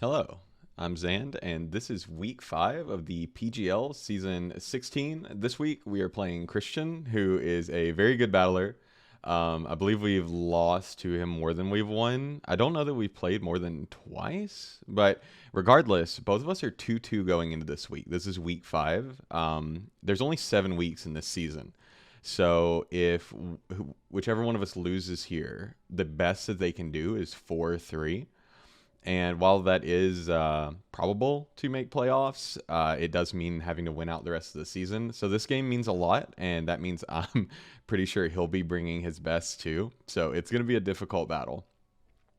Hello, I'm Zand, and this is week 5 of the PGL season 16. This week we are playing Chrstian, who is a very good battler. I believe we've lost to him more than we've won. I don't know that we've played more than twice, but regardless, both of us are 2-2 going into this week. This is week 5. There's only 7 weeks in this season. So if whichever one of us loses here, the best that they can do is 4-3. And while that is probable to make playoffs, it does mean having to win out the rest of the season. So this game means a lot, and that means I'm pretty sure he'll be bringing his best too. So it's going to be a difficult battle.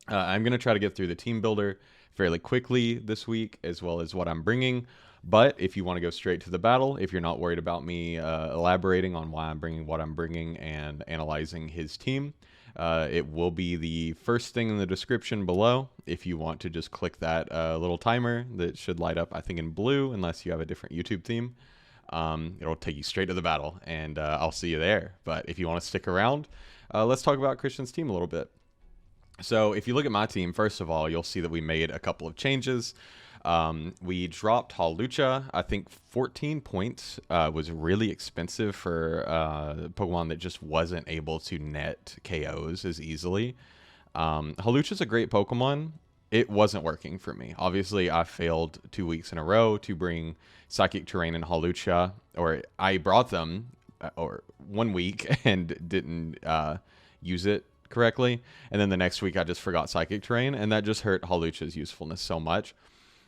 I'm going to try to get through the team builder fairly quickly this week, as well as what I'm bringing. But if you want to go straight to the battle, if you're not worried about me elaborating on why I'm bringing what I'm bringing and analyzing his team, it will be the first thing in the description below. If you want to just click that little timer that should light up, I think in blue, unless you have a different YouTube theme, it'll take you straight to the battle, and I'll see you there. But if you want to stick around, let's talk about Chrstian's team a little bit. So if you look at my team, first of all, you'll see that we made a couple of changes. We dropped Hawlucha. I think 14 points was really expensive for Pokemon that just wasn't able to net KOs as easily. Hawlucha's a great Pokemon. It wasn't working for me. Obviously, I failed 2 weeks in a row to bring Psychic Terrain and Hawlucha, or I brought them or 1 week and didn't use it correctly. And then the next week, I just forgot Psychic Terrain, and that just hurt Hawlucha's usefulness so much.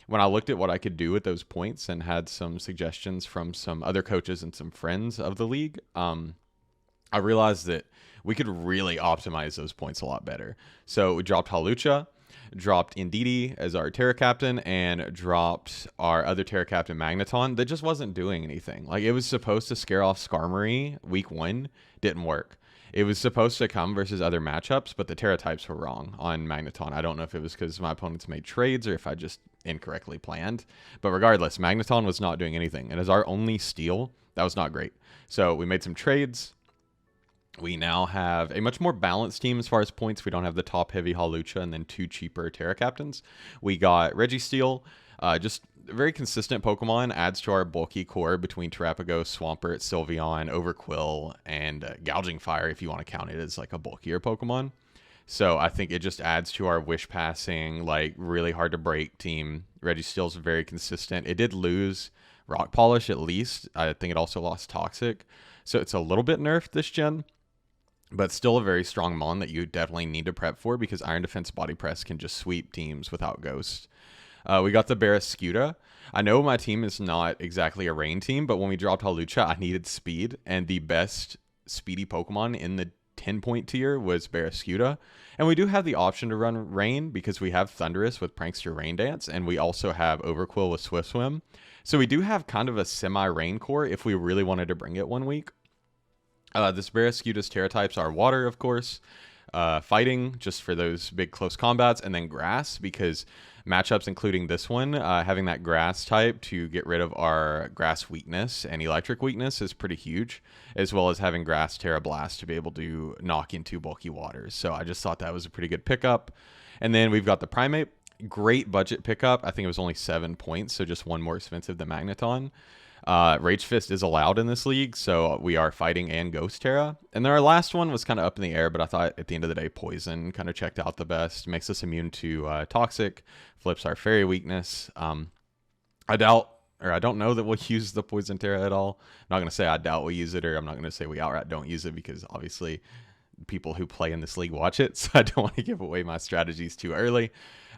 When I looked at what I could do with those points and had some suggestions from some other coaches and some friends of the league, I realized that we could really optimize those points a lot better. So we dropped Hawlucha, dropped Indeedee as our Terra Captain, and dropped our other Terra Captain Magneton that just wasn't doing anything. Like, it was supposed to scare off Skarmory week 1, didn't work. It was supposed to come versus other matchups, but the Terra types were wrong on Magneton. I don't know if it was because my opponents made trades or if I just incorrectly planned. But regardless, Magneton was not doing anything. And as our only steal, that was not great. So we made some trades. We now have a much more balanced team as far as points. We don't have the top-heavy Hawlucha and then 2 cheaper Terra Captains. We got Registeel, just very consistent Pokemon, adds to our bulky core between Terapagos, Swampert, Sylveon, Overquill, and Gouging Fire, if you want to count it as like a bulkier Pokemon. So I think it just adds to our wish passing, like really hard to break team. Registeel's very consistent. It did lose Rock Polish at least. I think it also lost Toxic. So it's a little bit nerfed this gen, but still a very strong Mon that you definitely need to prep for because Iron Defense Body Press can just sweep teams without Ghost. We got the Barrascuda. I know my team is not exactly a rain team, but when we dropped Hawlucha, I needed speed, and the best speedy Pokemon in the 10-point tier was Barrascuda. And we do have the option to run rain because we have Thundurus with Prankster Rain Dance, and we also have Overquill with Swift Swim. So we do have kind of a semi-rain core if we really wanted to bring it 1 week. This Barrascuda's Terra types are water, of course. Fighting, just for those big close combats, and then grass, because matchups including this one, having that grass type to get rid of our grass weakness and electric weakness is pretty huge, as well as having grass Terra Blast to be able to knock into bulky waters. So I just thought that was a pretty good pickup. And then we've got the Primate, great budget pickup. I think it was only 7 points, so just 1 more expensive than Magneton. Rage Fist is allowed in this league, so we are fighting and Ghost Terra. And then our last one was kind of up in the air, but I thought at the end of the day, Poison kind of checked out the best. Makes us immune to Toxic, flips our Fairy weakness. I don't know that we'll use the Poison Terra at all. I'm not going to say I doubt we'll use it, or I'm not going to say we outright don't use it, because obviously people who play in this league watch it, so I don't want to give away my strategies too early.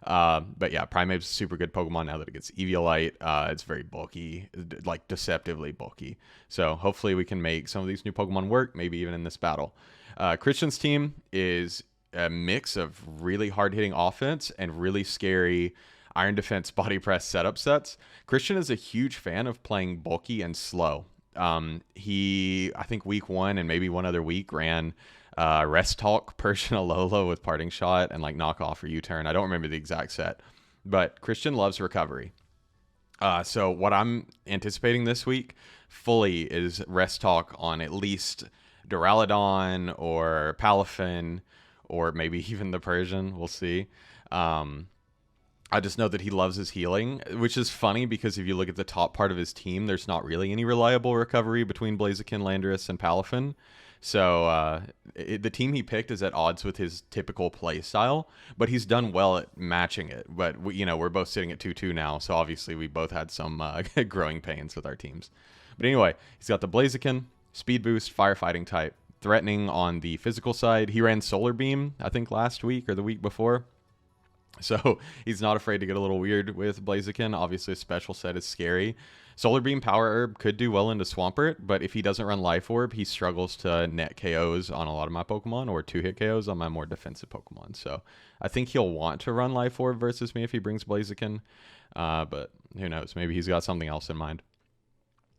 But yeah, Primate's a super good Pokemon now that it gets Eviolite. It's very bulky, like deceptively bulky. So hopefully we can make some of these new Pokemon work, maybe even in this battle. Chrstian's team is a mix of really hard-hitting offense and really scary Iron Defense Body Press setup sets. Chrstian is a huge fan of playing bulky and slow. I think week 1 and maybe one other week ran Rest Talk, Persian Alola with Parting Shot, and like Knockoff or U-Turn. I don't remember the exact set, but Chrstian loves recovery. So what I'm anticipating this week fully is Rest Talk on at least Duraludon or Palafin, or maybe even the Persian. We'll see. I just know that he loves his healing, which is funny because if you look at the top part of his team, there's not really any reliable recovery between Blaziken, Landorus, and Palafin. So the team he picked is at odds with his typical play style, but he's done well at matching it. But we're both sitting at 2-2 now, so obviously we both had some growing pains with our teams. But anyway, he's got the Blaziken, speed boost, firefighting type, threatening on the physical side. He ran Solar Beam, I think, last week or the week before. So he's not afraid to get a little weird with Blaziken. Obviously, a special set is scary. Solar Beam Power Herb could do well into Swampert, but if he doesn't run Life Orb, he struggles to net KOs on a lot of my Pokemon or 2-hit KOs on my more defensive Pokemon. So I think he'll want to run Life Orb versus me if he brings Blaziken, but who knows? Maybe he's got something else in mind.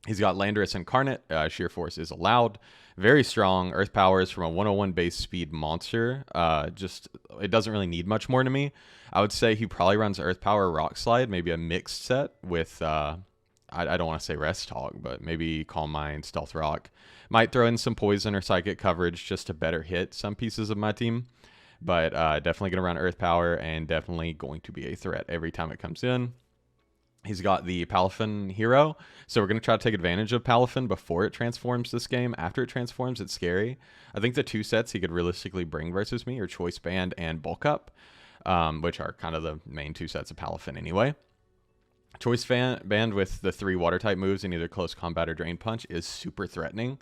He's got Landorus Incarnate. Sheer Force is allowed. Very strong. Earth Powers from a 101 base speed monster. It doesn't really need much more to me. I would say he probably runs Earth Power Rock Slide, maybe a mixed set with, I don't want to say Rest Talk, but maybe Calm Mind, Stealth Rock. Might throw in some Poison or Psychic coverage just to better hit some pieces of my team. But definitely going to run Earth Power and definitely going to be a threat every time it comes in. He's got the Palafin Hero, so we're going to try to take advantage of Palafin before it transforms this game. After it transforms, it's scary. I think the two sets he could realistically bring versus me are Choice Band and Bulk Up, which are kind of the main two sets of Palafin anyway. Choice Band with the 3 Water-type moves in either Close Combat or Drain Punch is super threatening.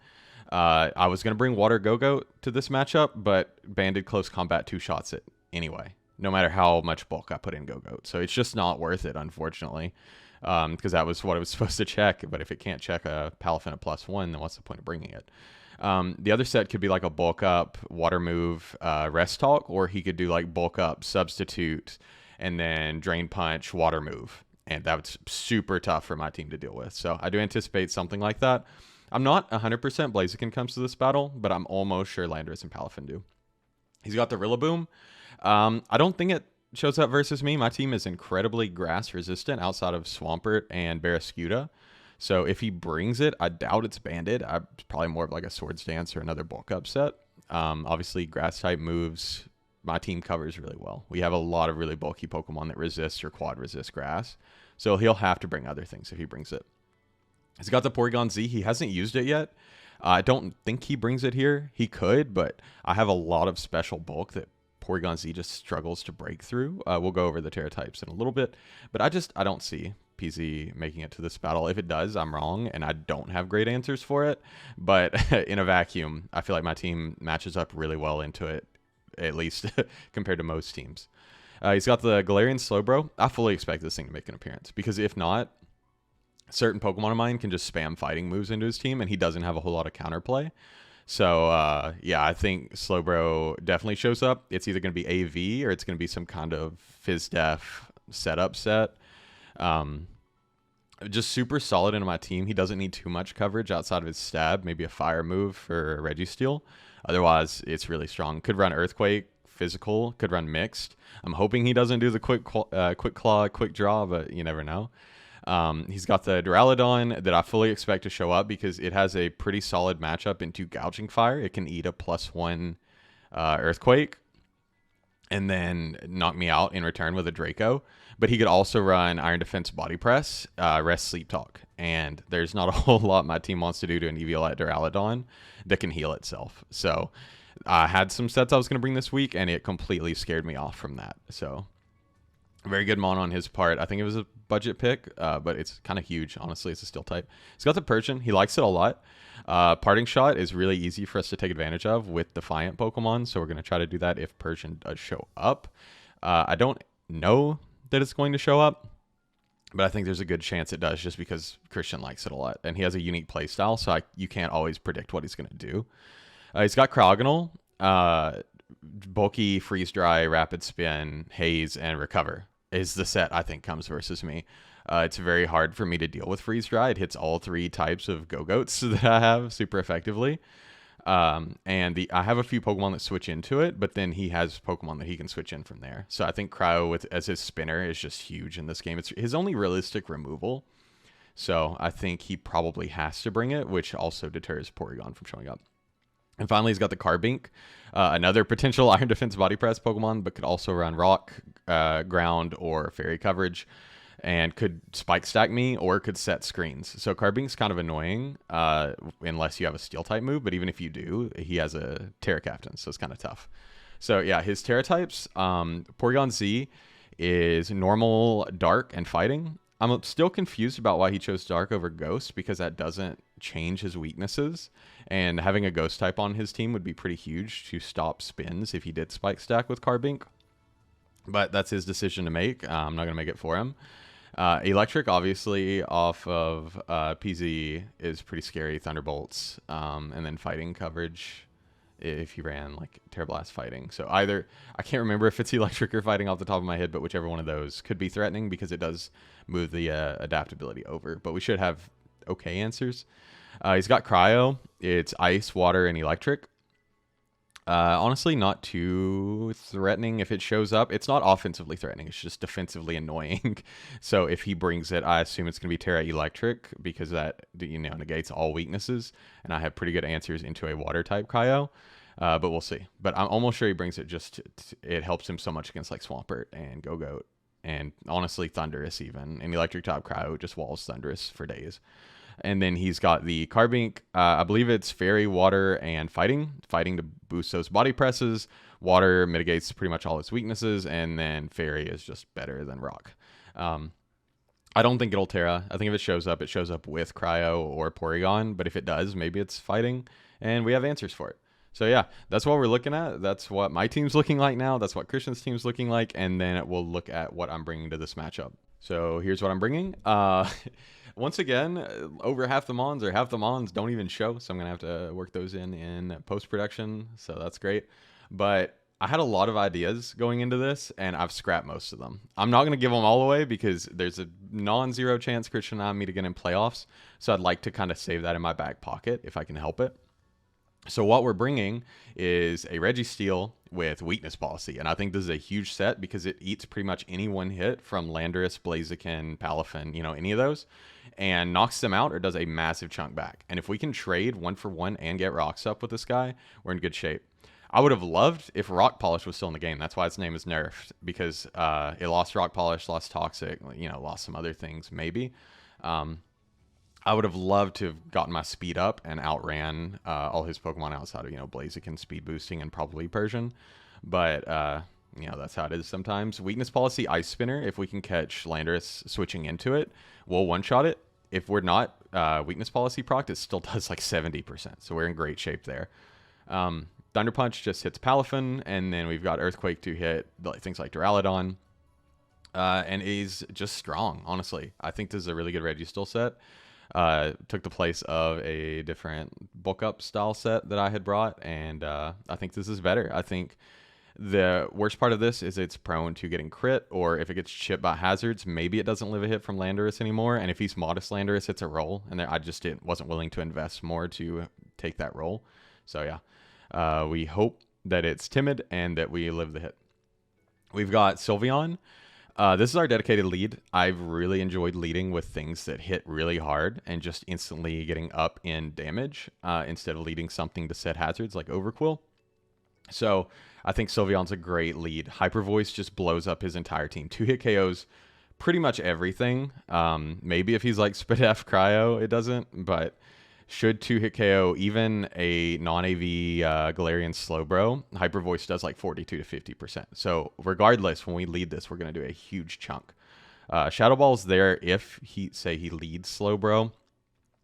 I was going to bring Water Go-Go to this matchup, but Banded Close Combat 2 shots it anyway, no matter how much bulk I put in Go-Goat. So it's just not worth it, unfortunately, because that was what it was supposed to check. But if it can't check a Palafin at +1, then what's the point of bringing it? The other set could be like a bulk up, water move, Rest Talk, or he could do like bulk up, substitute, and then Drain Punch, water move. And that's super tough for my team to deal with. So I do anticipate something like that. I'm not 100% Blaziken comes to this battle, but I'm almost sure Landorus and Palafin do. He's got the Rillaboom. I don't think it shows up versus me. My team is incredibly grass resistant outside of Swampert and Barraskewda. So if he brings it, I doubt it's banded. It's probably more of like a Swords Dance or another bulk up set. Obviously, grass type moves, my team covers really well. We have a lot of really bulky Pokemon that resist or quad resist grass. So he'll have to bring other things if he brings it. He's got the Porygon Z. He hasn't used it yet. I don't think he brings it here. He could, but I have a lot of special bulk that Porygon Z just struggles to break through. We'll go over the Terra types in a little bit, but I don't see PZ making it to this battle. If it does, I'm wrong, and I don't have great answers for it. But in a vacuum, I feel like my team matches up really well into it, at least compared to most teams. He's got the Galarian Slowbro. I fully expect this thing to make an appearance, because if not, certain Pokemon of mine can just spam fighting moves into his team, and he doesn't have a whole lot of counterplay. So, yeah, I think Slowbro definitely shows up. It's either going to be AV or it's going to be some kind of FizzDef setup set. Just super solid into my team. He doesn't need too much coverage outside of his stab, maybe a fire move for Registeel. Otherwise, it's really strong. Could run Earthquake, physical, could run mixed. I'm hoping he doesn't do the quick claw, quick draw, but you never know. He's got the Duraludon that I fully expect to show up because it has a pretty solid matchup into Gouging Fire. It can eat a +1 Earthquake and then knock me out in return with a Draco. But he could also run Iron Defense Body Press, Rest Sleep Talk. And there's not a whole lot my team wants to do to an Eviolite Duraludon that can heal itself. So I had some sets I was going to bring this week, and it completely scared me off from that. So very good mon on his part. I think it was a budget pick, but it's kind of huge. Honestly, it's a steel type. He's got the Persian. He likes it a lot. Parting Shot is really easy for us to take advantage of with Defiant Pokemon, so we're going to try to do that if Persian does show up. I don't know that it's going to show up, but I think there's a good chance it does just because Chrstian likes it a lot, and he has a unique playstyle, so you can't always predict what he's going to do. He's got Cryogonal, bulky, Freeze Dry, Rapid Spin, Haze, and Recover is the set I think comes versus me. It's very hard for me to deal with Freeze Dry. It hits all 3 types of Go-Goats that I have super effectively. And I have a few Pokemon that switch into it, but then he has Pokemon that he can switch in from there. So I think Cryo as his spinner is just huge in this game. It's his only realistic removal. So I think he probably has to bring it, which also deters Porygon from showing up. And finally, he's got the Carbink, another potential Iron Defense Body Press Pokemon, but could also run Rock, Ground, or Fairy coverage, and could Spike Stack me or could set screens. So Carbink's kind of annoying unless you have a Steel-type move, but even if you do, he has a Terra Captain, so it's kind of tough. So yeah, his Terra types, Porygon Z is Normal, Dark, and Fighting. I'm still confused about why he chose Dark over Ghost, because that doesn't change his weaknesses. And having a Ghost type on his team would be pretty huge to stop spins if he did Spike Stack with Carbink. But that's his decision to make. I'm not going to make it for him. Electric, obviously, off of PZ is pretty scary. Thunderbolts, and then Fighting coverage if he ran like Terra Blast Fighting. So either, I can't remember if it's Electric or Fighting off the top of my head, but whichever one of those could be threatening because it does move the adaptability over. But we should have okay answers. He's got Cryo. It's Ice, Water, and Electric. Honestly, not too threatening if it shows up. It's not offensively threatening. It's just defensively annoying. So if he brings it, I assume it's going to be Terra Electric because that, negates all weaknesses. And I have pretty good answers into a water type Cryo. But we'll see. But I'm almost sure he brings it just it helps him so much against like Swampert and Go-Goat. And honestly, Thundurus even. And Electric type Cryo just walls Thundurus for days. And then he's got the Carbink. I believe it's Fairy, Water, and Fighting. Fighting to boost those body presses. Water mitigates pretty much all its weaknesses. And then Fairy is just better than Rock. I don't think it'll Terra. I think if it shows up with Cryo or Porygon. But if it does, maybe it's Fighting. And we have answers for it. So yeah, that's what we're looking at. That's what my team's looking like now. That's what Christian's team's looking like. And then we'll look at what I'm bringing to this matchup. So here's what I'm bringing. Once again, over half the mons don't even show, so I'm going to have to work those in post-production, so that's great. But I had a lot of ideas going into this, and I've scrapped most of them. I'm not going to give them all away because there's a non-zero chance Christian and I meet again in playoffs, so I'd like to kind of save that in my back pocket if I can help it. So what we're bringing is a Registeel with Weakness Policy, and I think this is a huge set because it eats pretty much any one hit from Landorus, Blaziken, Palafin, any of those, and knocks them out or does a massive chunk back. And if we can trade 1-for-1 and get rocks up with this guy, we're in good shape. I would have loved if Rock Polish was still in the game. That's why its name is nerfed, because it lost Rock Polish, lost Toxic, lost some other things maybe. I would have loved to have gotten my speed up and outran all his Pokemon outside of, Blaziken speed boosting and probably Persian. But, that's how it is sometimes. Weakness Policy, Ice Spinner. If we can catch Landorus switching into it, we'll one-shot it. If we're not Weakness Policy procced, it still does like 70%. So we're in great shape there. Thunder Punch just hits Palafin, and then we've got Earthquake to hit things like Duraludon. And he's just strong, honestly. I think this is a really good Registeel set. Took the place of a different bulk up style set that I had brought, and I think this is better. I think the worst part of this is it's prone to getting crit, or if it gets chipped by hazards, maybe it doesn't live a hit from Landorus anymore, and if he's Modest Landorus, it's a roll, and I just wasn't willing to invest more to take that roll. So yeah, we hope that it's timid and that we live the hit. We've got Sylveon. This is our dedicated lead. I've really enjoyed leading with things that hit really hard and just instantly getting up in damage instead of leading something to set hazards like Overquill. So I think Sylveon's a great lead. Hyper Voice just blows up his entire team. 2-hit KOs pretty much everything. Maybe if he's like Spadef Cryo, it doesn't, but should 2-hit KO even a non-AV Galarian Slowbro, Hyper Voice does like 42 to 50%. So regardless, when we lead this, we're going to do a huge chunk. Shadow Ball's there if he leads Slowbro,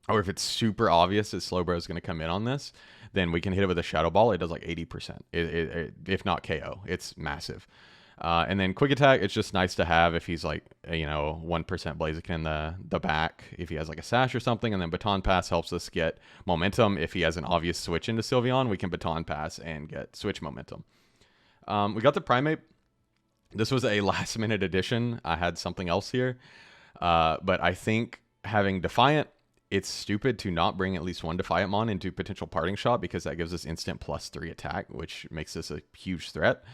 or if it's super obvious that Slowbro is going to come in on this, then we can hit it with a Shadow Ball. It does like 80%, if not KO. It's massive. And then Quick Attack, it's just nice to have if he's like, 1% Blaziken in the back, if he has like a Sash or something. And then Baton Pass helps us get momentum. If he has an obvious switch into Sylveon, we can Baton Pass and get switch momentum. We got the Primate. This was a last minute addition. I had something else here. But I think having Defiant, it's stupid to not bring at least one Defiant Mon into potential parting shot, because that gives us instant +3 attack, which makes this a huge threat.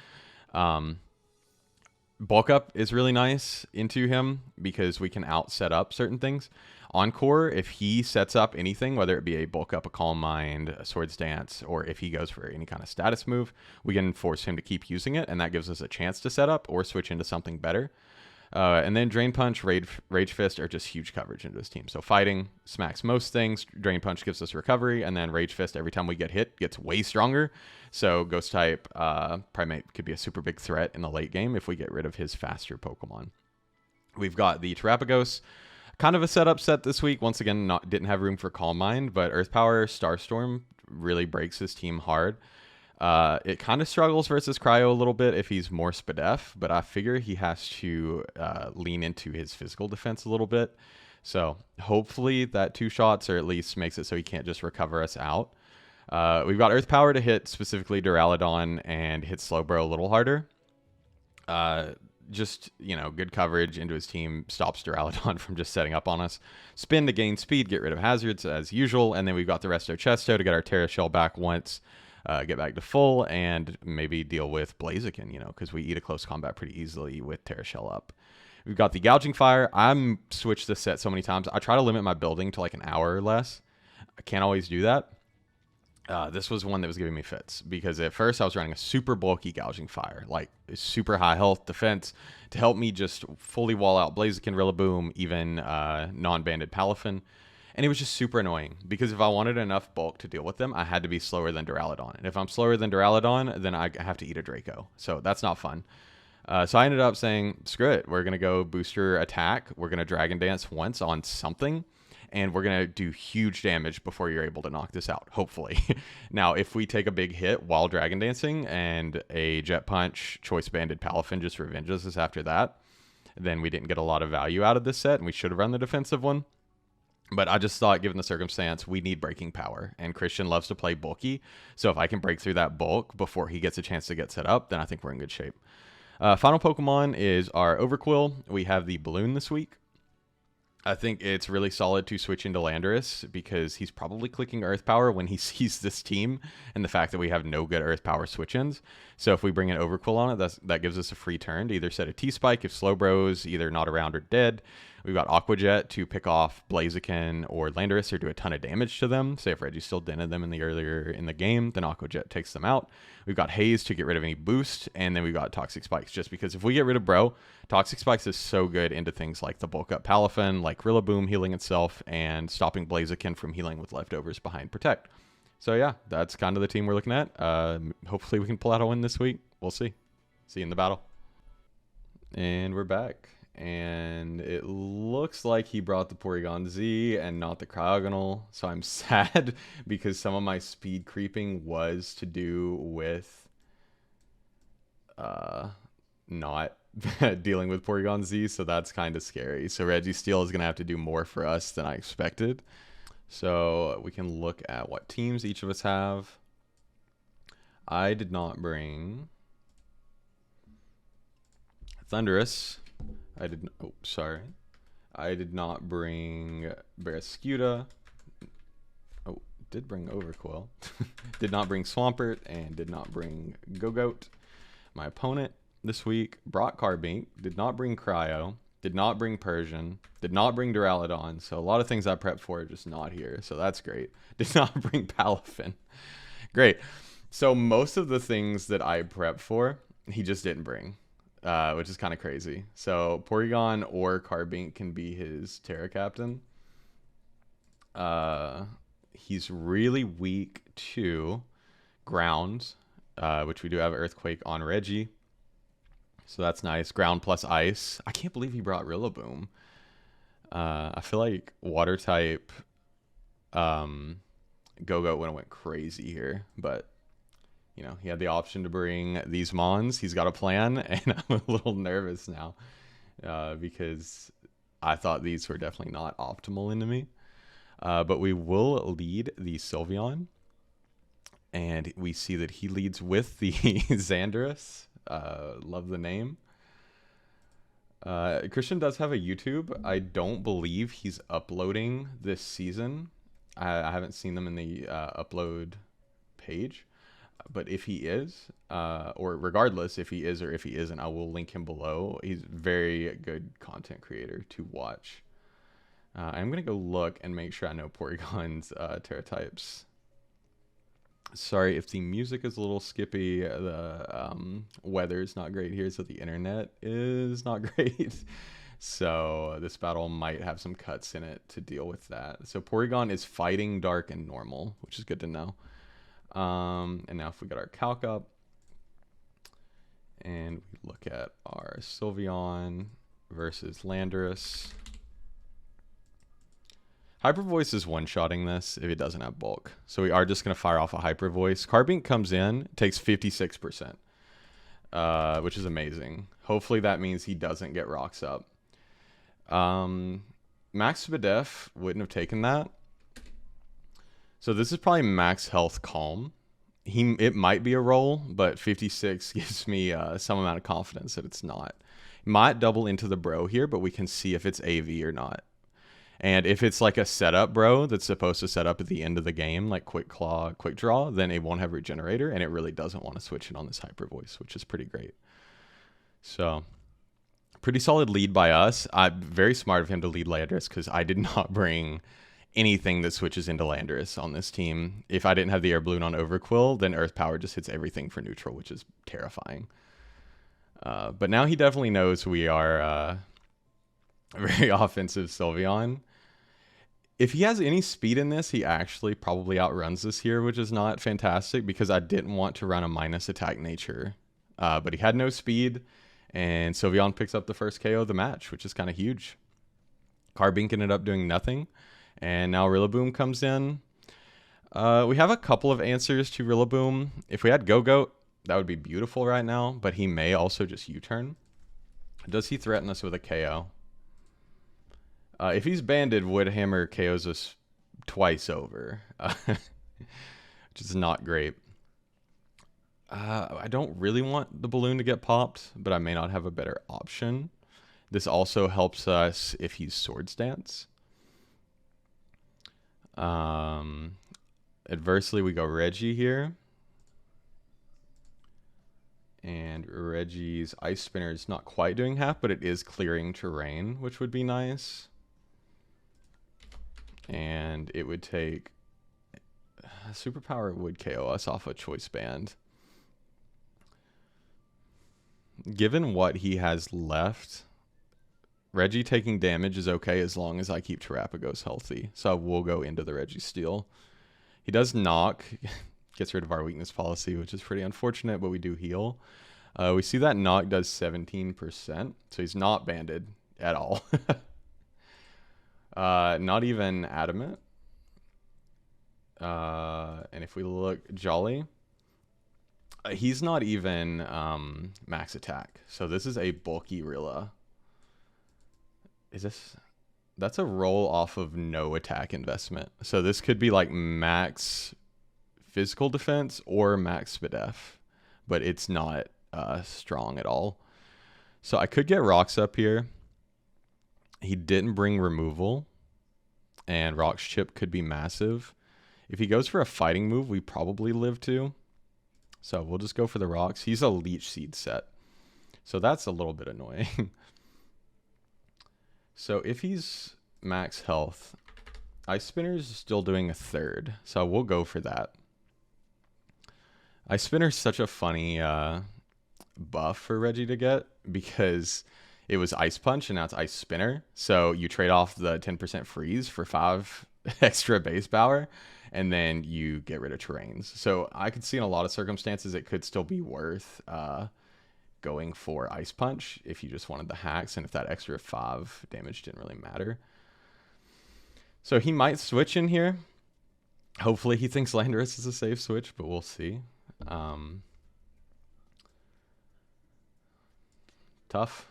bulk up is really nice into him because we can out set up certain things. Encore, if he sets up anything, whether it be a bulk up, a calm mind, a swords dance, or if he goes for any kind of status move, we can force him to keep using it, and that gives us a chance to set up or switch into something better. And then Drain Punch, Rage Fist are just huge coverage into his team. So fighting smacks most things. Drain Punch gives us recovery, and then Rage Fist, every time we get hit, gets way stronger. So Ghost type Primate could be a super big threat in the late game if we get rid of his faster Pokemon. We've got the Terapagos. Kind of a setup set this week. Once again, didn't have room for Calm Mind, but Earth Power Starstorm really breaks his team hard. It kind of struggles versus Cryo a little bit if he's more Spadef, but I figure he has to lean into his physical defense a little bit. So hopefully that 2 shots, or at least makes it so he can't just recover us out. We've got Earth Power to hit specifically Duraludon and hit Slowbro a little harder. Just, good coverage into his team stops Duraludon from just setting up on us. Spin to gain speed, get rid of hazards as usual, and then we've got the Resto Chesto to get our Terra Shell back once. Get back to full, and maybe deal with Blaziken, because we eat a close combat pretty easily with Terra Shell up. We've got the Gouging Fire. I'm switched this set so many times. I try to limit my building to like an hour or less. I can't always do that. This was one that was giving me fits, because at first I was running a super bulky Gouging Fire, like super high health defense, to help me just fully wall out Blaziken, Rillaboom, even non-banded Palafin. And it was just super annoying, because if I wanted enough bulk to deal with them, I had to be slower than Duraludon. And if I'm slower than Duraludon, then I have to eat a Draco. So that's not fun. So I ended up saying, screw it. We're going to go booster attack. We're going to Dragon Dance once on something. And we're going to do huge damage before you're able to knock this out, hopefully. Now, if we take a big hit while Dragon Dancing and a Jet Punch, Choice Banded Palafin just revenges us after that, then we didn't get a lot of value out of this set, and we should have run the defensive one. But I just thought, given the circumstance, we need breaking power. And Chrstian loves to play bulky. So if I can break through that bulk before he gets a chance to get set up, then I think we're in good shape. Final Pokemon is our Overquill. We have the Balloon this week. I think it's really solid to switch into Landorus, because he's probably clicking Earth Power when he sees this team and the fact that we have no good Earth Power switch-ins. So if we bring an Overquill on it, that gives us a free turn to either set a T-Spike if Slowbro's either not around or dead. We've got Aqua Jet to pick off Blaziken or Landorus or do a ton of damage to them. Say if Reggie still dented them earlier in the game, then Aqua Jet takes them out. We've got Haze to get rid of any boost, and then we've got Toxic Spikes, just because if we get rid of Bro, Toxic Spikes is so good into things like the bulk up Palafin, like Rillaboom healing itself, and stopping Blaziken from healing with leftovers behind Protect. So yeah, that's kind of the team we're looking at. Hopefully we can pull out a win this week. We'll see. See you in the battle. And we're back. And it looks like he brought the Porygon Z and not the Cryogonal. So I'm sad because some of my speed creeping was to do with not dealing with Porygon Z. So that's kind of scary. So Registeel is going to have to do more for us than I expected. So we can look at what teams each of us have. I did not bring Thundurus. I did not bring Barrascuda. Oh, did bring Overquill. Did not bring Swampert, and did not bring Gogoat. My opponent this week brought Carbink, did not bring Cryo, did not bring Persian, did not bring Duraludon. So a lot of things I prepped for are just not here. So that's great. Did not bring Palafin. Great. So most of the things that I prepped for, he just didn't bring. Which is kind of crazy. So Porygon or Carbink can be his Terra Captain. He's really weak to Ground, which we do have Earthquake on Reggie. So that's nice. Ground plus Ice. I can't believe he brought Rillaboom. I feel like Water type Go-Go would have went crazy here, but he had the option to bring these Mons. He's got a plan, and I'm a little nervous now because I thought these were definitely not optimal into me. But we will lead the Sylveon, and we see that he leads with the Xanderus. Love the name. Chrstian does have a YouTube. I don't believe he's uploading this season. I haven't seen them in the upload page. But if he is, or regardless if he is or if he isn't, I will link him below. He's a very good content creator to watch. I'm going to go look and make sure I know Porygon's Terra types. Sorry if the music is a little skippy. The weather is not great here, so the internet is not great. So this battle might have some cuts in it to deal with that. So Porygon is fighting dark and normal, which is good to know. And now if we get our calc up and we look at our Sylveon versus Landorus. Hyper Voice is one-shotting this if it doesn't have bulk. So we are just going to fire off a Hyper Voice. Carbink comes in, takes 56%, which is amazing. Hopefully that means he doesn't get rocks up. Max Spadef wouldn't have taken that. So this is probably max health calm. It might be a roll, but 56 gives me some amount of confidence that it's not. It might double into the bro here, but we can see if it's AV or not. And if it's like a setup bro that's supposed to set up at the end of the game, like Quick Claw, Quick Draw, then it won't have Regenerator, and it really doesn't want to switch it on this Hyper Voice, which is pretty great. So, pretty solid lead by us. Very smart of him to lead Landorus, because I did not bring anything that switches into Landorus on this team. If I didn't have the Air Balloon on Overquill, then Earth Power just hits everything for neutral, which is terrifying. But now he definitely knows we are very offensive Sylveon. If he has any speed in this, he actually probably outruns this here, which is not fantastic because I didn't want to run a minus attack nature. But he had no speed, and Sylveon picks up the first KO of the match, which is kind of huge. Carbink ended up doing nothing, and now Rillaboom comes in. We have a couple of answers to Rillaboom. If we had Go-Goat, that would be beautiful right now, but he may also just U-turn. Does he threaten us with a KO? If he's banded, Woodhammer KOs us twice over, which is not great. I don't really want the balloon to get popped, but I may not have a better option. This also helps us if he's Swords Dance. Adversely, we go Reggie here. And Reggie's Ice Spinner is not quite doing half, but it is clearing terrain, which would be nice. And it would take... Superpower would KO us off a Choice Band. Given what he has left, Reggie taking damage is okay as long as I keep Terrapagos healthy. So we'll go into the Reggie Steel. He does knock, gets rid of our weakness policy, which is pretty unfortunate, but we do heal. We see that knock does 17%, so he's not banded at all. Not even adamant. And if we look Jolly, he's not even max attack. So this is a bulky Rilla. Is this... That's a roll off of no attack investment. So this could be like max physical defense or max Spadef, but it's not strong at all. So I could get rocks up here. He didn't bring removal, and Rock's Chip could be massive. If he goes for a fighting move, we probably live to. So we'll just go for the rocks. He's a Leech Seed set, so that's a little bit annoying. So if he's max health, Ice Spinner's still doing a third, so we'll go for that. Ice Spinner's such a funny buff for Reggie to get because it was Ice Punch and now it's Ice Spinner. So you trade off the 10% freeze for 5 extra base power, and then you get rid of terrains. So I could see in a lot of circumstances it could still be worth going for Ice Punch if you just wanted the hacks and if that extra 5 damage didn't really matter. So he might switch in here. Hopefully he thinks Landorus is a safe switch, but we'll see. Tough.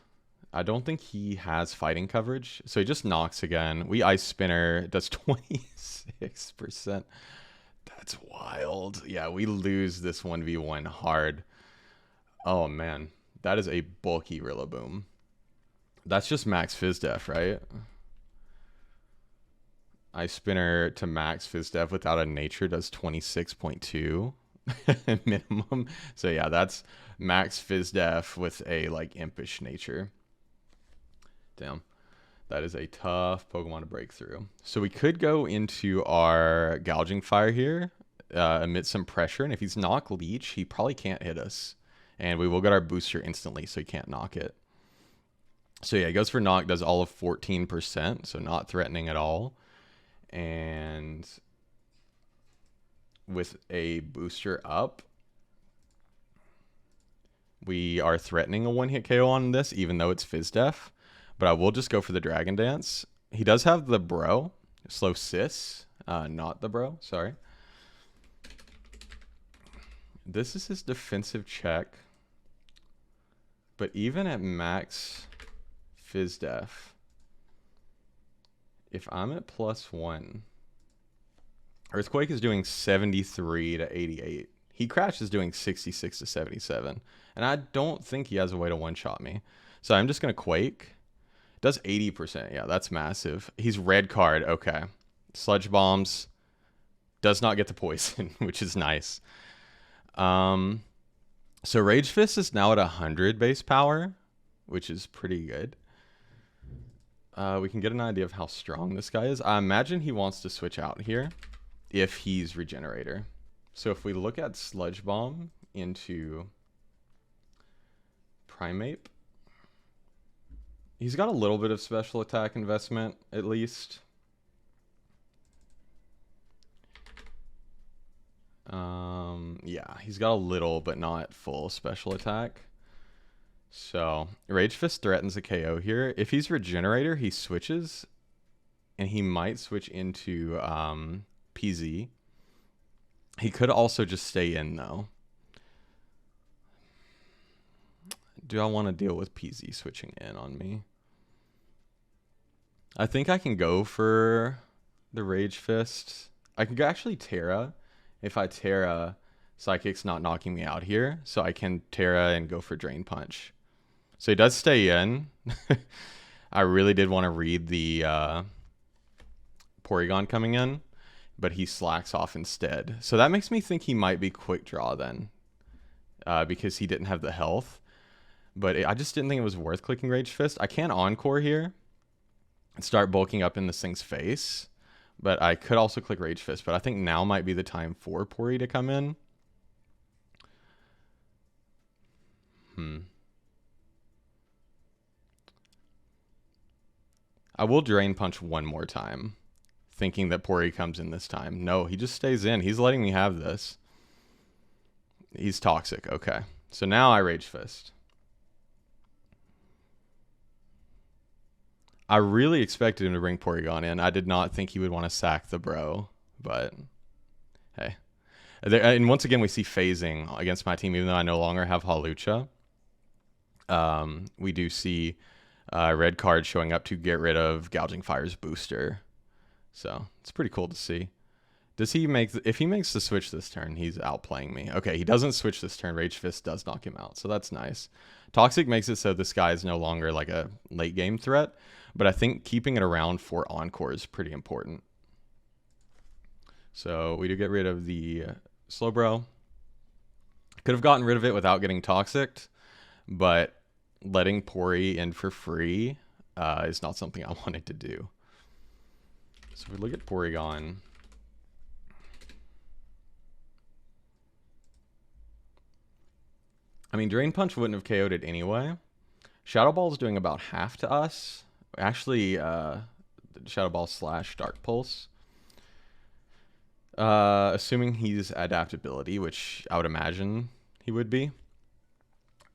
I don't think he has fighting coverage, so he just knocks again. We Ice Spinner, it does 26%. That's wild. Yeah, we lose this 1v1 hard. Oh man, that is a bulky Rillaboom. That's just max Fizdef, right? Ice Spinner to max Fizdef without a nature does 26.2. minimum. So yeah, that's max phys def with a like impish nature. Damn. That is a tough Pokemon to break through. So we could go into our Gouging Fire here, emit some pressure, and if he's Knock Leech, he probably can't hit us. And we will get our booster instantly, so he can't knock it. So yeah, he goes for Knock, does all of 14%, so not threatening at all. And with a booster up, we are threatening a one-hit KO on this, even though it's Phys Def. But I will just go for the Dragon Dance. He does have the Bro, Slow Sis, not the Bro, sorry. This is his defensive check. But even at max Phys Def, if I'm at +1, Earthquake is doing 73 to 88. He Crash is doing 66 to 77. And I don't think he has a way to one-shot me. So I'm just going to Quake. Does 80%. Yeah, that's massive. He's red card. Okay. Sludge Bombs. Does not get the poison, which is nice. So Rage Fist is now at 100 base power, which is pretty good. We can get an idea of how strong this guy is. I imagine he wants to switch out here if he's Regenerator. So if we look at Sludge Bomb into Primeape, he's got a little bit of special attack investment, at least. Yeah, he's got a little, but not full special attack. So Rage Fist threatens a KO here. If he's Regenerator, he switches, and he might switch into PZ. He could also just stay in, though. Do I want to deal with PZ switching in on me? I think I can go for the Rage Fist. I can actually Terra. If I Terra, Psychic's not knocking me out here, so I can Terra and go for Drain Punch. So he does stay in. I really did want to read the Porygon coming in, but he slacks off instead. So that makes me think he might be Quick Draw then, because he didn't have the health. But I just didn't think it was worth clicking Rage Fist. I can Encore here and start bulking up in this thing's face, but I could also click Rage Fist. But I think now might be the time for Pori to come in. I will Drain Punch one more time, thinking that Pori comes in this time. No, he just stays in. He's letting me have this. He's toxic. Okay. So now I Rage Fist. I really expected him to bring Porygon in. I did not think he would want to sack the Bro, but hey. And once again, we see phasing against my team, even though I no longer have Hawlucha. We do see red card showing up to get rid of Gouging Fire's booster. So it's pretty cool to see. Does he make, if he makes the switch this turn, he's outplaying me. Okay, he doesn't switch this turn. Rage Fist does knock him out, so that's nice. Toxic makes it so this guy is no longer like a late game threat, but I think keeping it around for Encore is pretty important. So we do get rid of the Slowbro. Could have gotten rid of it without getting Toxic, but letting Pori in for free is not something I wanted to do. So we look at Porygon. I mean, Drain Punch wouldn't have KO'd it anyway. Shadow Ball is doing about half to us. Actually, Shadow Ball / Dark Pulse. Assuming he's Adaptability, which I would imagine he would be.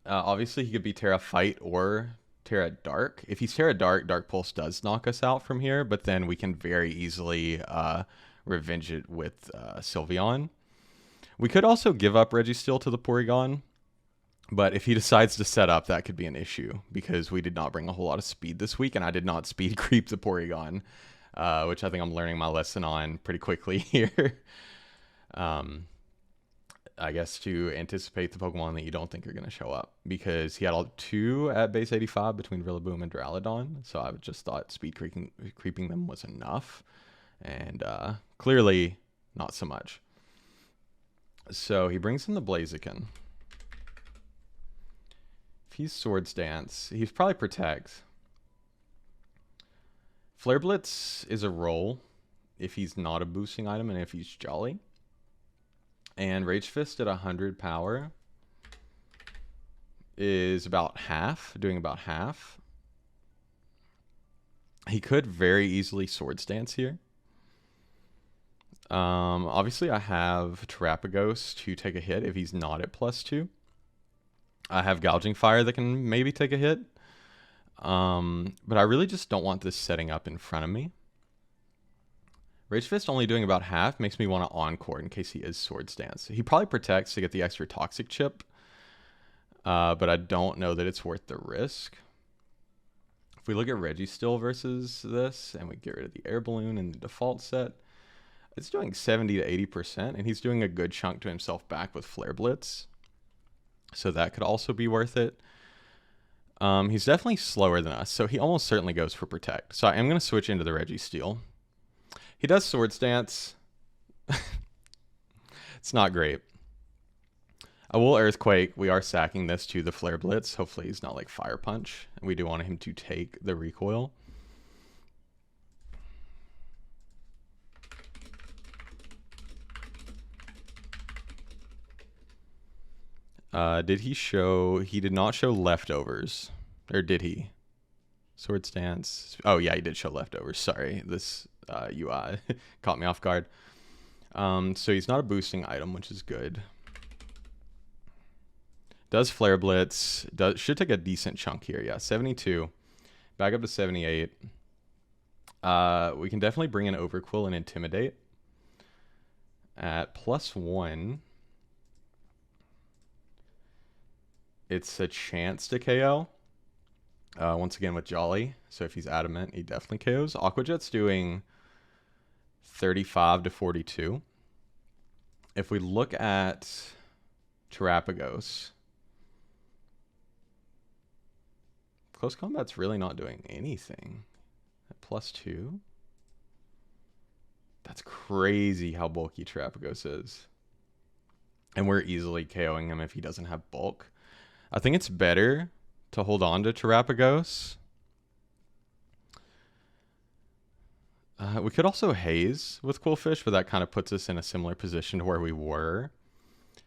Obviously, he could be Terra Fight or Terra Dark. If he's Terra Dark, Dark Pulse does knock us out from here, but then we can very easily revenge it with Sylveon. We could also give up Registeel to the Porygon, but if he decides to set up, that could be an issue because we did not bring a whole lot of speed this week, and I did not speed creep the Porygon, which I think I'm learning my lesson on pretty quickly here. I guess to anticipate the Pokemon that you don't think are going to show up, because he had all 2 at base 85 between Rillaboom and Duraludon, so I just thought speed creeping them was enough, and clearly not so much. So he brings in the Blaziken. If he's Swords Dance, he's probably Protect. Flare Blitz is a roll if he's not a boosting item and if he's Jolly. And Rage Fist at 100 power is about half, doing about half. He could very easily Swords Dance here. Obviously, I have Terapagos to take a hit if he's not at +2. I have Gouging Fire that can maybe take a hit. But I really just don't want this setting up in front of me. Rage Fist only doing about half makes me want to Encore in case he is Swords Dance. He probably protects to get the extra Toxic Chip. But I don't know that it's worth the risk. If we look at Registeel versus this, and we get rid of the Air Balloon in the default set, it's doing 70 to 80%, and he's doing a good chunk to himself back with Flare Blitz. So that could also be worth it. He's definitely slower than us, so he almost certainly goes for Protect. So I am going to switch into the Registeel. He does Swords Dance. It's not great. I will Earthquake. We are sacking this to the Flare Blitz. Hopefully he's not like Fire Punch. And we do want him to take the recoil. Did he show... He did not show Leftovers. Or did he? Swords Dance. Oh, yeah, he did show Leftovers. Sorry. This UI caught me off guard. So he's not a boosting item, which is good. Does Flare Blitz. Should take a decent chunk here. Yeah, 72. Back up to 78. We can definitely bring in Overquill and Intimidate. At +1. It's a chance to KO. Once again with Jolly. So if he's Adamant, he definitely KOs. Aqua Jet's doing 35 to 42. If we look at Terapagos, Close Combat's really not doing anything. At +2. That's crazy how bulky Terapagos is. And we're easily KOing him if he doesn't have bulk. I think it's better to hold on to Terapagos. We could also haze with Quillfish, but that kind of puts us in a similar position to where we were.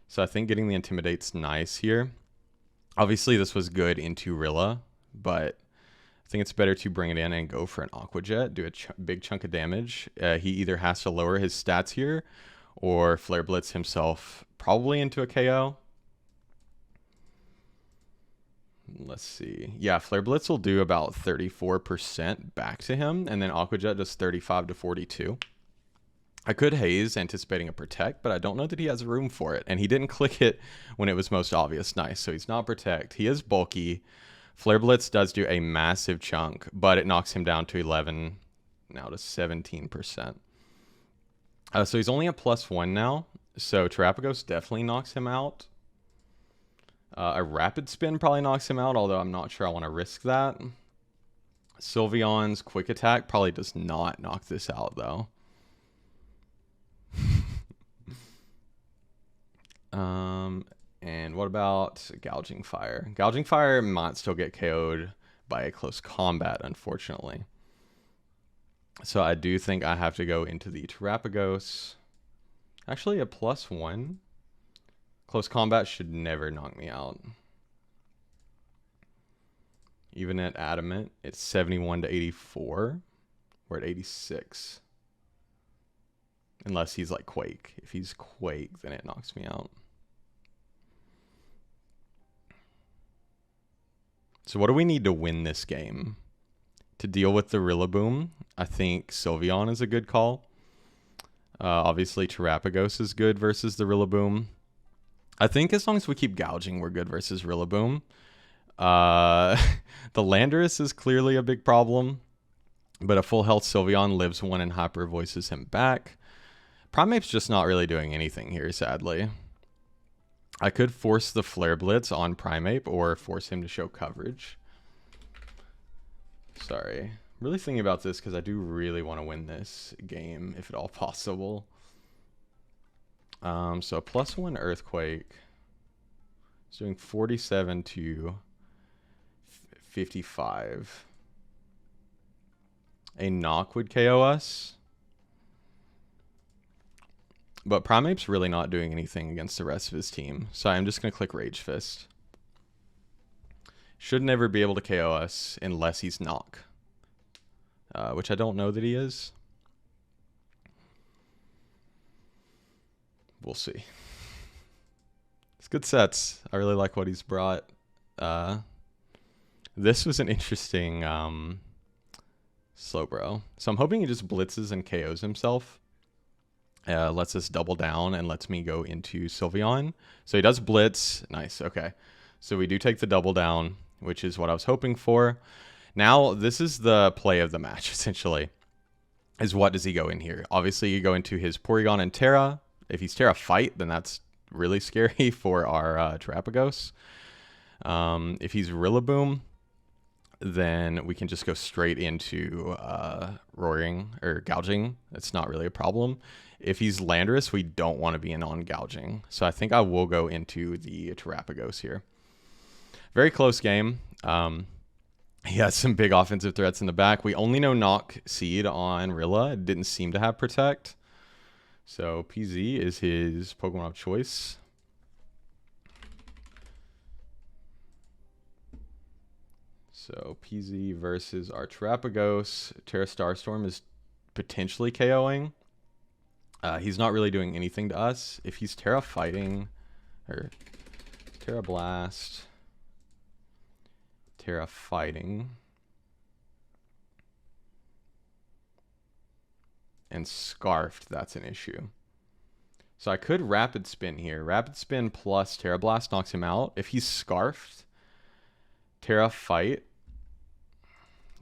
So I think getting the Intimidate's nice here. Obviously, this was good into Rilla, but I think it's better to bring it in and go for an Aqua Jet, do a big chunk of damage. He either has to lower his stats here or Flare Blitz himself probably into a KO. Let's see. Yeah, Flare Blitz will do about 34% back to him, and then Aqua Jet does 35 to 42. I could haze anticipating a Protect, but I don't know that he has room for it, and he didn't click it when it was most obvious. Nice, so he's not Protect. He is bulky. Flare Blitz does do a massive chunk, but it knocks him down to 11, now to 17%. So he's only at +1 now, so Terapagos definitely knocks him out. A Rapid Spin probably knocks him out, although I'm not sure I want to risk that. Sylveon's Quick Attack probably does not knock this out, though. And what about Gouging Fire? Gouging Fire might still get KO'd by a Close Combat, unfortunately. So I do think I have to go into the Terapagos. Actually, a +1. Close Combat should never knock me out. Even at Adamant, it's 71 to 84. We're at 86. Unless he's like Quake. If he's Quake, then it knocks me out. So what do we need to win this game? To deal with the Rillaboom, I think Sylveon is a good call. Obviously, Terapagos is good versus the Rillaboom. I think as long as we keep gouging, we're good versus Rillaboom. The Landorus is clearly a big problem, but a full health Sylveon lives one and Hyper voices him back. Primeape's just not really doing anything here, sadly. I could force the Flare Blitz on Primeape or force him to show coverage. Sorry. I'm really thinking about this because I do really want to win this game, if at all possible. So a +1 earthquake. It's doing 47 to 55. A knock would KO us. But Primeape's really not doing anything against the rest of his team. So I'm just going to click Rage Fist. Should never be able to KO us unless he's knock. Which I don't know that he is. We'll see. It's good sets. I really like what he's brought. This was an interesting Slowbro. So I'm hoping he just blitzes and KOs himself. Lets us double down and lets me go into Sylveon. So he does blitz. Nice. Okay. So we do take the double down, which is what I was hoping for. Now, this is the play of the match, essentially. Is what does he go in here? Obviously, you go into his Porygon and Terra. If he's Terra Fight, then that's really scary for our Terrapagos. If he's Rillaboom, then we can just go straight into Roaring or Gouging. It's not really a problem. If he's Landorus, we don't want to be in on Gouging. So I think I will go into the Terrapagos here. Very close game. He has some big offensive threats in the back. We only know Knock Seed on Rilla. It didn't seem to have Protect. So PZ is his Pokemon of choice. So PZ versus our Terrapagos. Terra Starstorm is potentially KOing. He's not really doing anything to us. If he's Terra Fighting, or Terra Blast, Terra Fighting, and Scarfed, that's an issue. So I could Rapid Spin here. Rapid Spin plus Terra Blast knocks him out. If he's Scarfed, Terra Fight.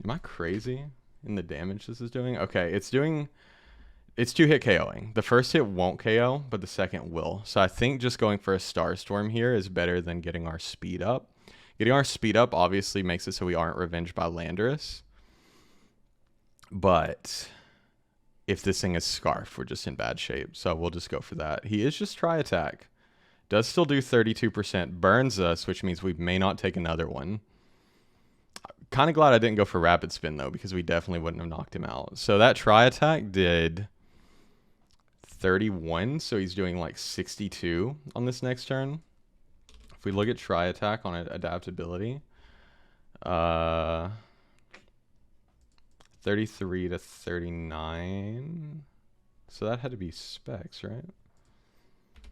Am I crazy in the damage this is doing? Okay, it's 2-hit KOing. The first hit won't KO, but the second will. So I think just going for a Starstorm here is better than getting our speed up. Getting our speed up obviously makes it so we aren't revenged by Landorus. But if this thing is Scarf, we're just in bad shape. So we'll just go for that. He is just Tri Attack. Does still do 32%. Burns us, which means we may not take another one. Kind of glad I didn't go for Rapid Spin, though, because we definitely wouldn't have knocked him out. So that Tri Attack did 31, so he's doing like 62 on this next turn. If we look at Tri Attack on adaptability, 33 to 39. So that had to be Specs, right?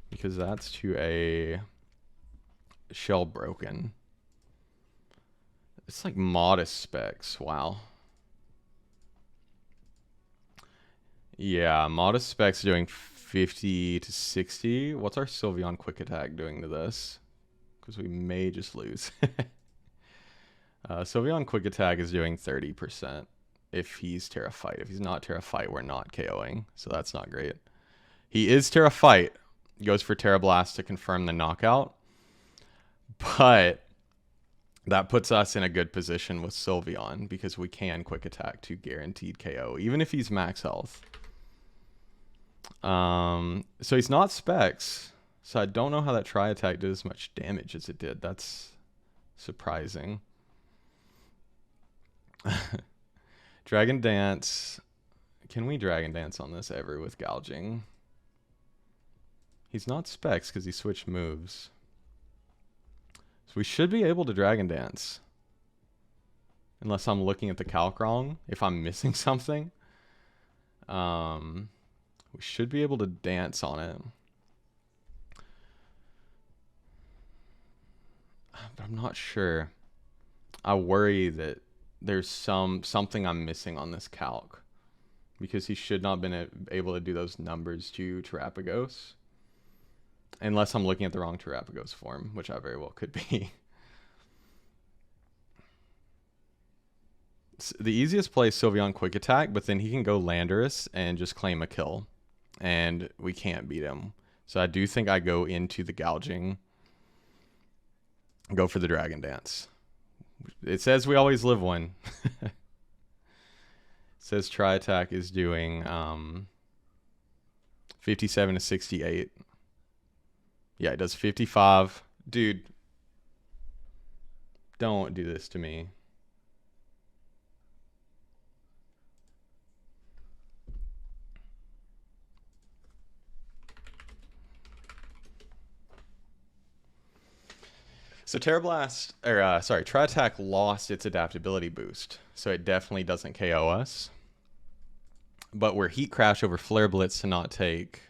Because that's to a Shell Broken. It's like modest Specs. Wow. Yeah, modest Specs doing 50 to 60. What's our Sylveon Quick Attack doing to this? Because we may just lose. Sylveon Quick Attack is doing 30% if he's Terra Fight. If he's not Terra Fight, we're not KOing. So that's not great. He is Terra Fight. Goes for Terra Blast to confirm the knockout. But that puts us in a good position with Sylveon because we can Quick Attack to guaranteed KO, even if he's max health. So he's not Specs. So I don't know how that Tri Attack did as much damage as it did. That's surprising. Dragon Dance. Can we Dragon Dance on this ever with Gouging? He's not Specs because he switched moves. So we should be able to Dragon Dance. Unless I'm looking at the calc wrong. If I'm missing something. We should be able to dance on it. But I'm not sure. I worry that there's something I'm missing on this calc. Because he should not have been able to do those numbers to Terrapagos. Unless I'm looking at the wrong Terrapagos form, which I very well could be. The easiest play is Sylveon Quick Attack, but then he can go Landorus and just claim a kill. And we can't beat him. So I do think I go into the Gouging. Go for the Dragon Dance. It says we always live one. It says Tri Attack is doing 57 to 68. Yeah, it does 55. Dude, don't do this to me. So Terra Blast, or sorry, Tri Attack lost its adaptability boost, so it definitely doesn't KO us. But we're Heat Crash over Flare Blitz to not take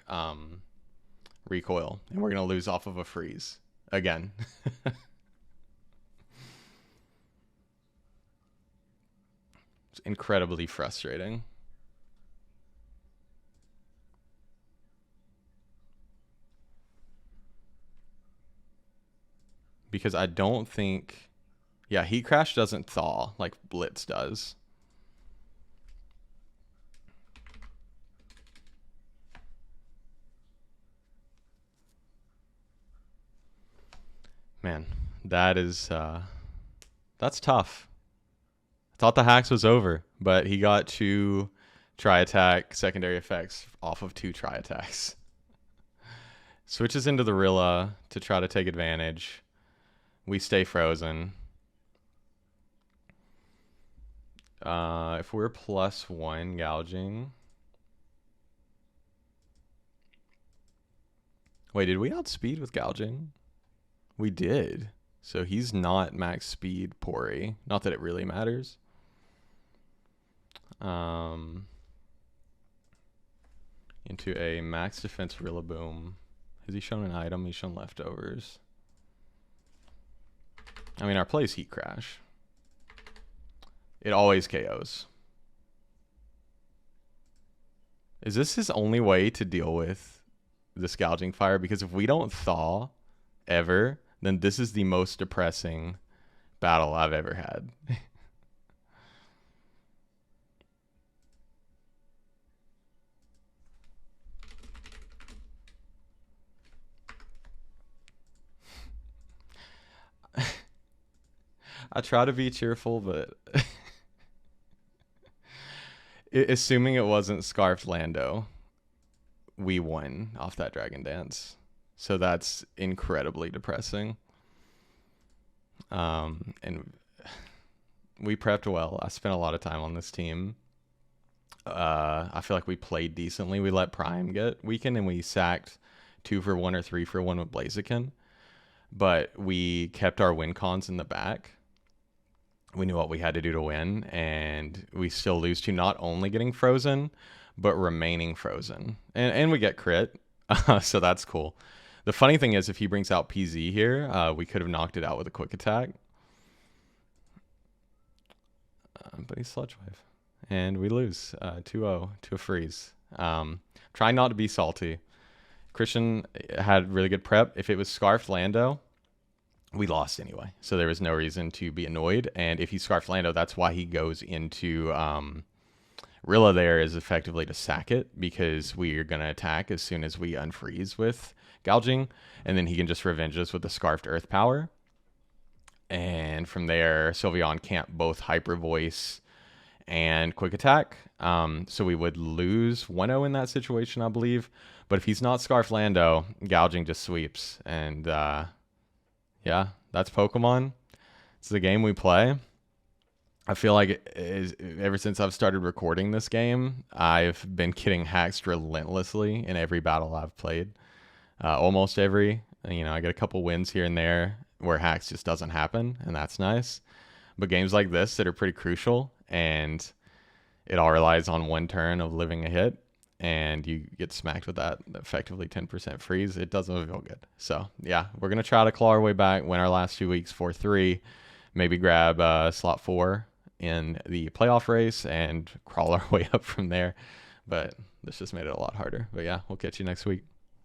recoil, and we're gonna lose off of a freeze again. It's incredibly frustrating. Because I don't think, yeah, Heat Crash doesn't thaw like Blitz does. Man, that is that's tough. I thought the hacks was over, but he got 2 Tri Attack secondary effects off of 2 Tri Attacks. Switches into the Rilla to try to take advantage. We stay frozen. If we're +1 gouging. Wait, did we outspeed with gouging? We did. So he's not max speed Pori. Not that it really matters. Into a max defense Rillaboom. Has he shown an item? He's shown leftovers. I mean, our play's Heat Crash. It always KOs. Is this his only way to deal with this gouging fire? Because if we don't thaw ever, then this is the most depressing battle I've ever had. I try to be cheerful, but assuming it wasn't Scarfed Lando, we won off that Dragon Dance. So that's incredibly depressing. And we prepped well. I spent a lot of time on this team. I feel like we played decently. We let Prime get weakened, and we sacked 2 for 1 or 3 for 1 with Blaziken. But we kept our win cons in the back. We knew what we had to do to win, and we still lose to not only getting frozen, but remaining frozen. And we get crit, so that's cool. The funny thing is, if he brings out PZ here, we could have knocked it out with a quick attack. But he's Sludge Wave. And we lose 2-0 to a freeze. Try not to be salty. Chrstian had really good prep. If it was Scarfed Lando, we lost anyway. So there was no reason to be annoyed. And if he Scarfed Lando, that's why he goes into Rilla there, is effectively to sack it, because we are going to attack as soon as we unfreeze with gouging. And then he can just revenge us with the Scarfed Earth Power. And from there, Sylveon can't both Hyper Voice and Quick Attack. So we would lose 1-0 in that situation, I believe. But if he's not Scarf Lando, gouging just sweeps. And yeah, that's Pokemon. It's the game we play. I feel like ever since I've started recording this game, I've been getting hacked relentlessly in every battle I've played. Almost every. You know, I get a couple wins here and there where hacks just doesn't happen, and that's nice. But games like this that are pretty crucial, and it all relies on one turn of living a hit, and you get smacked with that effectively 10% freeze, it doesn't feel good. So yeah, we're going to try to claw our way back, win our last 2 weeks 4-3, maybe grab slot 4 in the playoff race and crawl our way up from there. But this just made it a lot harder. But yeah, we'll catch you next week.